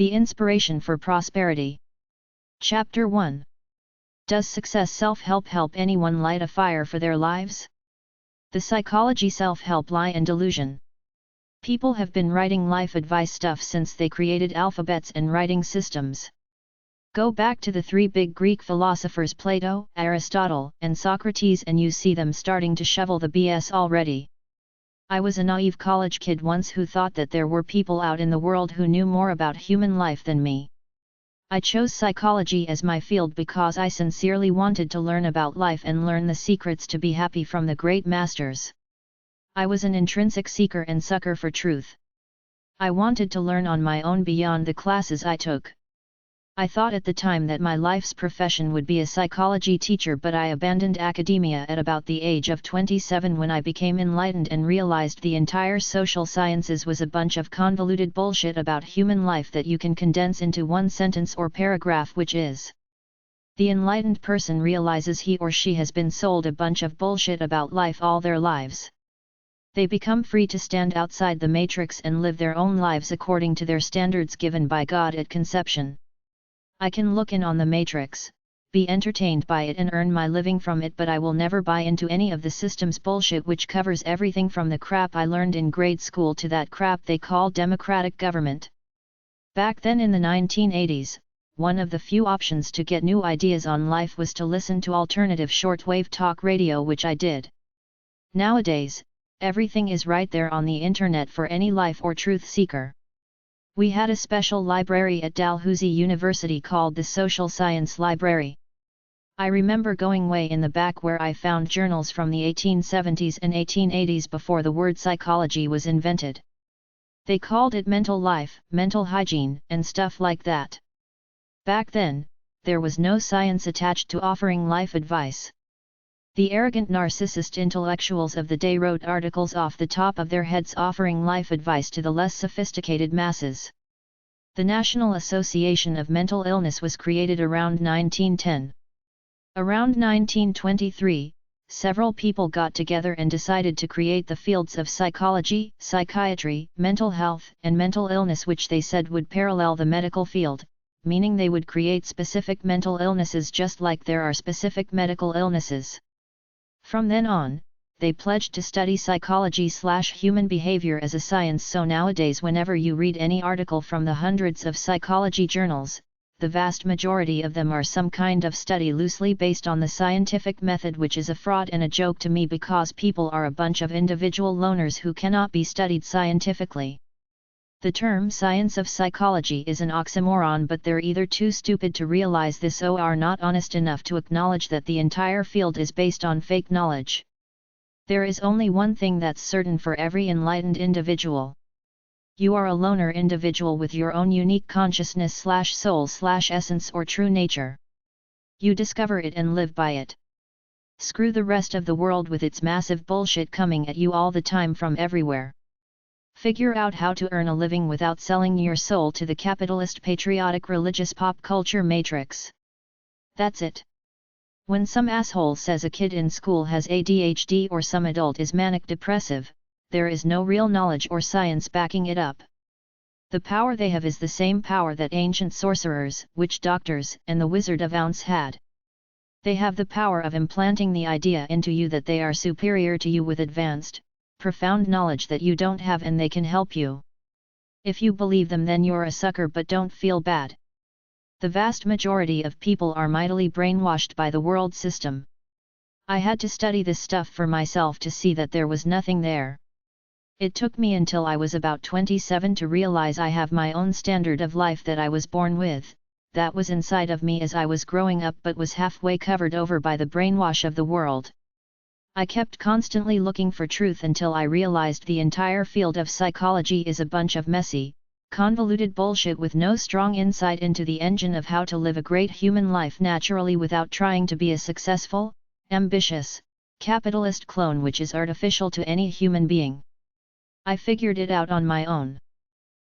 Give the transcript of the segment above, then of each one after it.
The Inspiration for Prosperity. Chapter 1. Does success self-help help anyone light a fire for their lives? The psychology self-help lie and delusion. People have been writing life advice stuff since they created alphabets and writing systems. Go back to the three big Greek philosophers Plato, Aristotle, and Socrates and you see them starting to shovel the BS already. I was a naive college kid once who thought that there were people out in the world who knew more about human life than me. I chose psychology as my field because I sincerely wanted to learn about life and learn the secrets to be happy from the great masters. I was an intrinsic seeker and sucker for truth. I wanted to learn on my own beyond the classes I took. I thought at the time that my life's profession would be a psychology teacher, but I abandoned academia at about the age of 27 when I became enlightened and realized the entire social sciences was a bunch of convoluted bullshit about human life that you can condense into one sentence or paragraph, which is: the enlightened person realizes he or she has been sold a bunch of bullshit about life all their lives. They become free to stand outside the matrix and live their own lives according to their standards given by God at conception. I can look in on the matrix, be entertained by it and earn my living from it, but I will never buy into any of the system's bullshit, which covers everything from the crap I learned in grade school to that crap they call democratic government. Back then in the 1980s, one of the few options to get new ideas on life was to listen to alternative shortwave talk radio, which I did. Nowadays, everything is right there on the internet for any life or truth seeker. We had a special library at Dalhousie University called the Social Science Library. I remember going way in the back where I found journals from the 1870s and 1880s before the word psychology was invented. They called it mental life, mental hygiene, and stuff like that. Back then, there was no science attached to offering life advice. The arrogant narcissist intellectuals of the day wrote articles off the top of their heads offering life advice to the less sophisticated masses. The National Association of Mental Illness was created around 1910. Around 1923, several people got together and decided to create the fields of psychology, psychiatry, mental health, and mental illness, which they said would parallel the medical field, meaning they would create specific mental illnesses just like there are specific medical illnesses. From then on, they pledged to study psychology/human behavior as a science, so nowadays whenever you read any article from the hundreds of psychology journals, the vast majority of them are some kind of study loosely based on the scientific method, which is a fraud and a joke to me because people are a bunch of individual loners who cannot be studied scientifically. The term science of psychology is an oxymoron, but they're either too stupid to realize this or are not honest enough to acknowledge that the entire field is based on fake knowledge. There is only one thing that's certain for every enlightened individual. You are a loner individual with your own unique consciousness/soul/essence or true nature. You discover it and live by it. Screw the rest of the world with its massive bullshit coming at you all the time from everywhere. Figure out how to earn a living without selling your soul to the capitalist patriotic religious pop culture matrix. That's it. When some asshole says a kid in school has ADHD or some adult is manic depressive, there is no real knowledge or science backing it up. The power they have is the same power that ancient sorcerers, witch doctors, and the Wizard of Oz had. They have the power of implanting the idea into you that they are superior to you with advanced, profound knowledge that you don't have, and they can help you. If you believe them, then you're a sucker, but don't feel bad. The vast majority of people are mightily brainwashed by the world system. I had to study this stuff for myself to see that there was nothing there. It took me until I was about 27 to realize I have my own standard of life that I was born with, that was inside of me as I was growing up, but was halfway covered over by the brainwash of the world. I kept constantly looking for truth until I realized the entire field of psychology is a bunch of messy, convoluted bullshit with no strong insight into the engine of how to live a great human life naturally without trying to be a successful, ambitious, capitalist clone which is artificial to any human being. I figured it out on my own.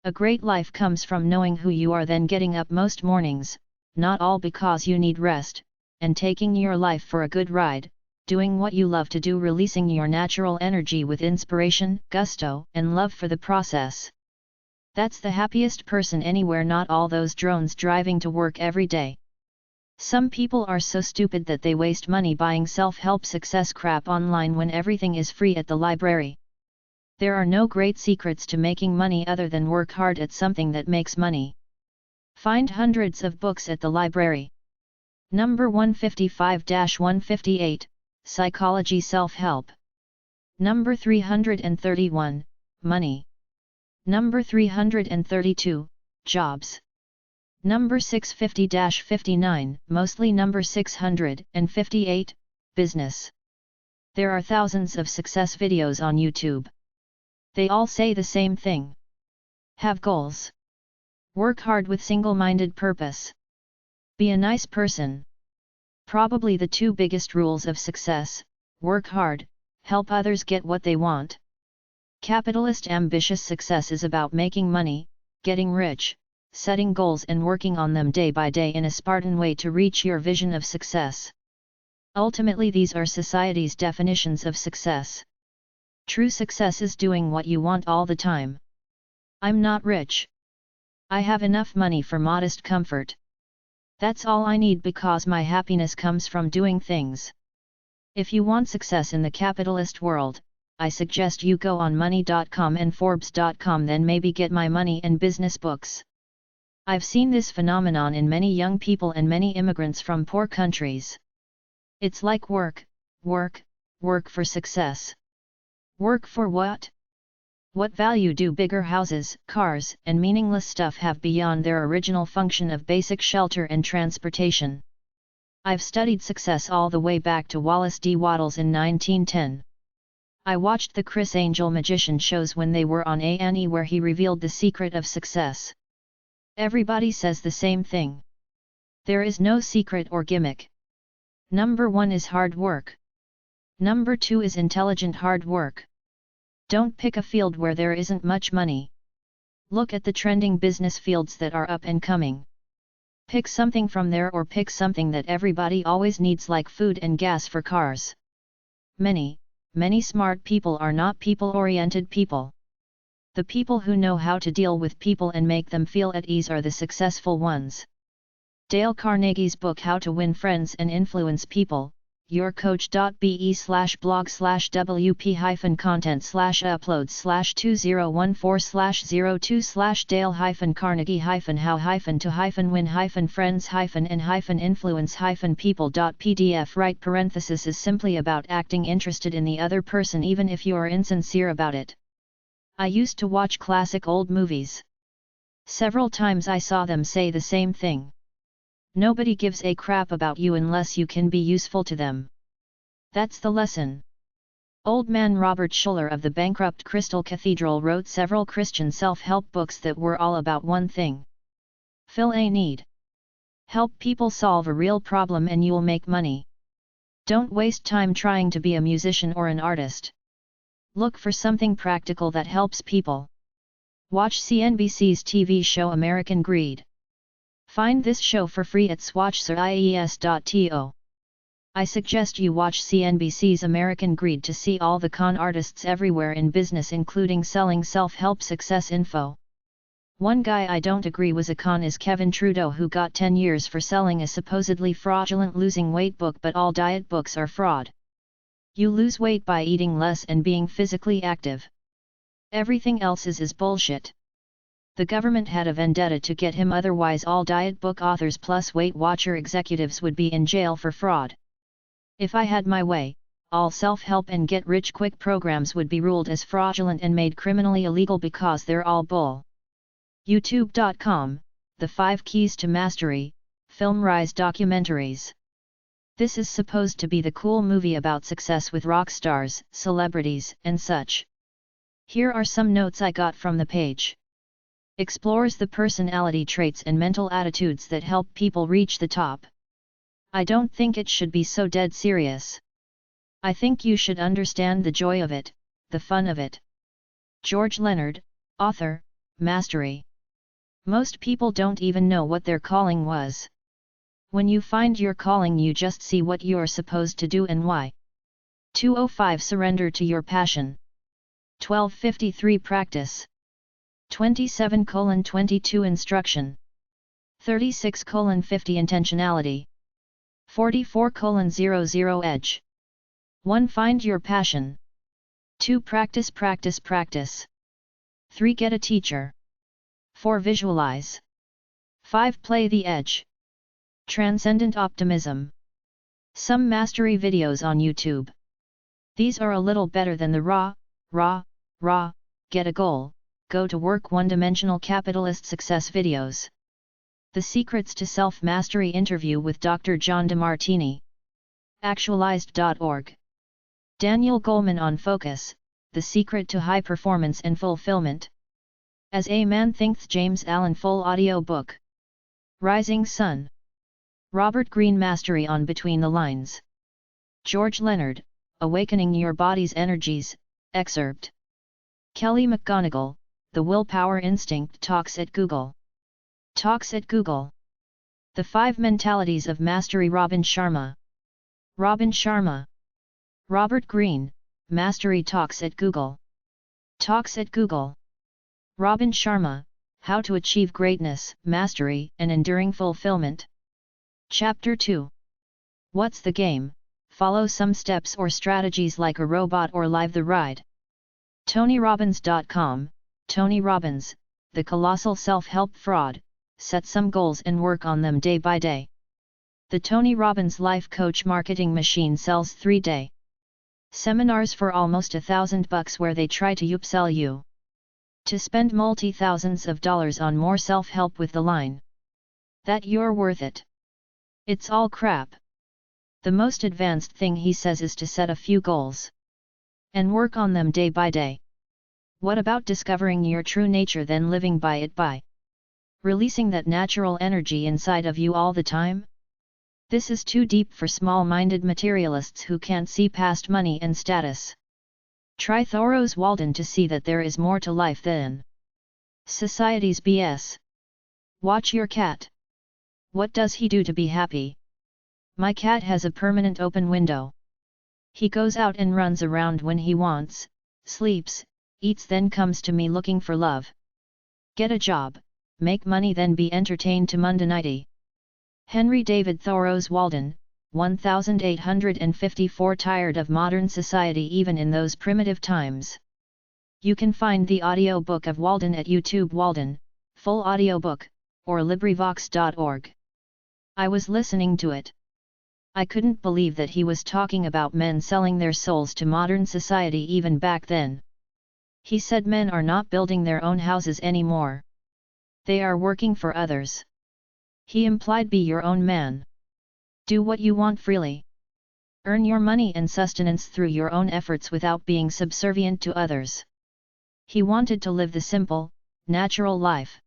A great life comes from knowing who you are, then getting up most mornings, not all because you need rest, and taking your life for a good ride, doing what you love to do, releasing your natural energy with inspiration, gusto, and love for the process. That's the happiest person anywhere, not all those drones driving to work every day. Some people are so stupid that they waste money buying self-help success crap online when everything is free at the library. There are no great secrets to making money other than work hard at something that makes money. Find hundreds of books at the library. Number 155-158, Psychology Self-Help. Number 331, Money. Number 332, Jobs. Number 650-59, mostly number 658, Business. There are thousands of success videos on YouTube. They all say the same thing. Have goals. Work hard with single-minded purpose. Be a nice person. Probably the two biggest rules of success: work hard, help others get what they want. Capitalist ambitious success is about making money, getting rich, setting goals and working on them day by day in a Spartan way to reach your vision of success. Ultimately, these are society's definitions of success. True success is doing what you want all the time. I'm not rich. I have enough money for modest comfort. That's all I need because my happiness comes from doing things. If you want success in the capitalist world, I suggest you go on money.com and forbes.com, then maybe get my money and business books. I've seen this phenomenon in many young people and many immigrants from poor countries. It's like work, work, work for success. Work for what? What value do bigger houses, cars, and meaningless stuff have beyond their original function of basic shelter and transportation? I've studied success all the way back to Wallace D. Wattles in 1910. I watched the Chris Angel magician shows when they were on A&E, where he revealed the secret of success. Everybody says the same thing. There is no secret or gimmick. Number 1 is hard work. Number 2 is intelligent hard work. Don't pick a field where there isn't much money. Look at the trending business fields that are up and coming. Pick something from there, or pick something that everybody always needs, like food and gas for cars. Many smart people are not people-oriented people. The people who know how to deal with people and make them feel at ease are the successful ones. Dale Carnegie's book How to Win Friends and Influence People, yourcoach.be/upload/2014602/Dale-Carnegie-how-to-win-friends-and-influence-people.pdf. Right parenthesis is simply about acting interested in the other person even if you are insincere about it. I used to watch classic old movies. Several times I saw them say the same thing. Nobody gives a crap about you unless you can be useful to them. That's the lesson. Old man Robert Schuller of the bankrupt Crystal Cathedral wrote several Christian self-help books that were all about one thing: fill a need. Help people solve a real problem and you'll make money. Don't waste time trying to be a musician or an artist. Look for something practical that helps people. Watch CNBC's TV show American Greed. Find this show for free at swatchseries.to. I suggest you watch CNBC's American Greed to see all the con artists everywhere in business, including selling self-help success info. One guy I don't agree was a con is Kevin Trudeau, who got 10 years for selling a supposedly fraudulent losing weight book, but all diet books are fraud. You lose weight by eating less and being physically active. Everything else is bullshit. The government had a vendetta to get him, otherwise all diet book authors plus Weight Watcher executives would be in jail for fraud. If I had my way, all self-help and get-rich-quick programs would be ruled as fraudulent and made criminally illegal because they're all bull. YouTube.com, The 5 Keys to Mastery, Film Rise Documentaries. This is supposed to be the cool movie about success with rock stars, celebrities, and such. Here are some notes I got from the page. Explores the personality traits and mental attitudes that help people reach the top. I don't think it should be so dead serious. I think you should understand the joy of it, the fun of it. George Leonard, author, Mastery. Most people don't even know what their calling was. When you find your calling, you just see what you're supposed to do and why. 205 Surrender to your passion. 1253 Practice. 27:22 Instruction. 36:50 Intentionality. 44:00 Edge. 1. Find your passion. 2. Practice. 3. Get a teacher. 4. Visualize. 5. Play the edge. Transcendent optimism. Some mastery videos on YouTube. These are a little better than the raw, get a goal, go to work one-dimensional capitalist success videos. The Secrets to Self-Mastery interview with Dr. John DeMartini. Actualized.org. Daniel Goleman on Focus, The Secret to High Performance and Fulfillment. As a Man Thinketh, James Allen full audio book. Rising Sun. Robert Greene Mastery on Between the Lines. George Leonard, Awakening Your Body's Energies, excerpt. Kelly McGonigal, The Willpower Instinct talks at Google. The 5 Mentalities of Mastery. Robin Sharma. Robert Greene, Mastery talks at Google. Robin Sharma, How to Achieve Greatness, Mastery, and Enduring Fulfillment. Chapter 2. What's the game? Follow some steps or strategies like a robot or live the ride. TonyRobbins.com. Tony Robbins, The Colossal Self-Help Fraud, set some goals and work on them day by day. The Tony Robbins Life Coach Marketing Machine sells 3-day seminars for almost $1,000 where they try to upsell you to spend multi-thousands of dollars on more self-help with the line that you're worth it. It's all crap. The most advanced thing he says is to set a few goals and work on them day by day. What about discovering your true nature, then living by it, by releasing that natural energy inside of you all the time? This is too deep for small-minded materialists who can't see past money and status. Try Thoreau's Walden to see that there is more to life than society's BS. Watch your cat. What does he do to be happy? My cat has a permanent open window. He goes out and runs around when he wants, sleeps, eats, then comes to me looking for love. Get a job, make money, then be entertained to mundanity. Henry David Thoreau's Walden, 1854. Tired of modern society even in those primitive times? You can find the audiobook of Walden at YouTube Walden, full audiobook, or LibriVox.org. I was listening to it. I couldn't believe that he was talking about men selling their souls to modern society even back then. He said men are not building their own houses anymore. They are working for others. He implied be your own man. Do what you want freely. Earn your money and sustenance through your own efforts without being subservient to others. He wanted to live the simple, natural life.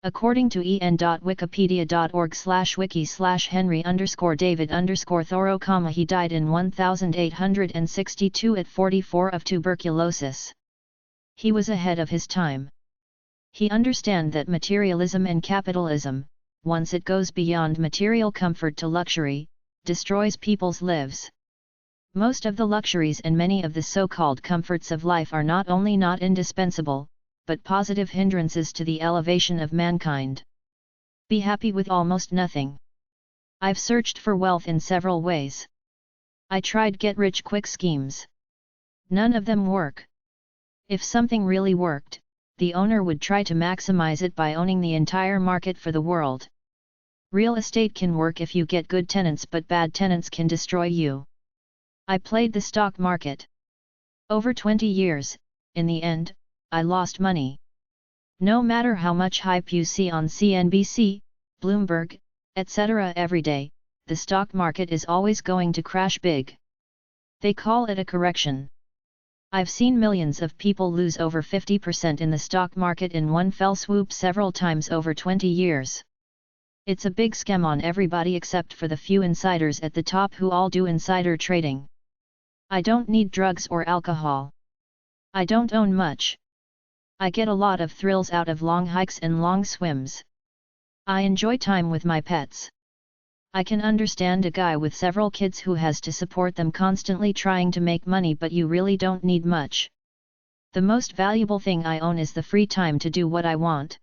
According to en.wikipedia.org/wiki/Henry_David_Thoreau, he died in 1862 at 44 of tuberculosis. He was ahead of his time. He understand that materialism and capitalism, once it goes beyond material comfort to luxury, destroys people's lives. Most of the luxuries and many of the so-called comforts of life are not only not indispensable, but positive hindrances to the elevation of mankind. Be happy with almost nothing. I've searched for wealth in several ways. I tried get-rich-quick schemes. None of them work. If something really worked, the owner would try to maximize it by owning the entire market for the world. Real estate can work if you get good tenants, but bad tenants can destroy you. I played the stock market. Over 20 years, in the end, I lost money. No matter how much hype you see on CNBC, Bloomberg, etc. every day, the stock market is always going to crash big. They call it a correction. I've seen millions of people lose over 50% in the stock market in one fell swoop several times over 20 years. It's a big scam on everybody except for the few insiders at the top who all do insider trading. I don't need drugs or alcohol. I don't own much. I get a lot of thrills out of long hikes and long swims. I enjoy time with my pets. I can understand a guy with several kids who has to support them constantly trying to make money, but you really don't need much. The most valuable thing I own is the free time to do what I want.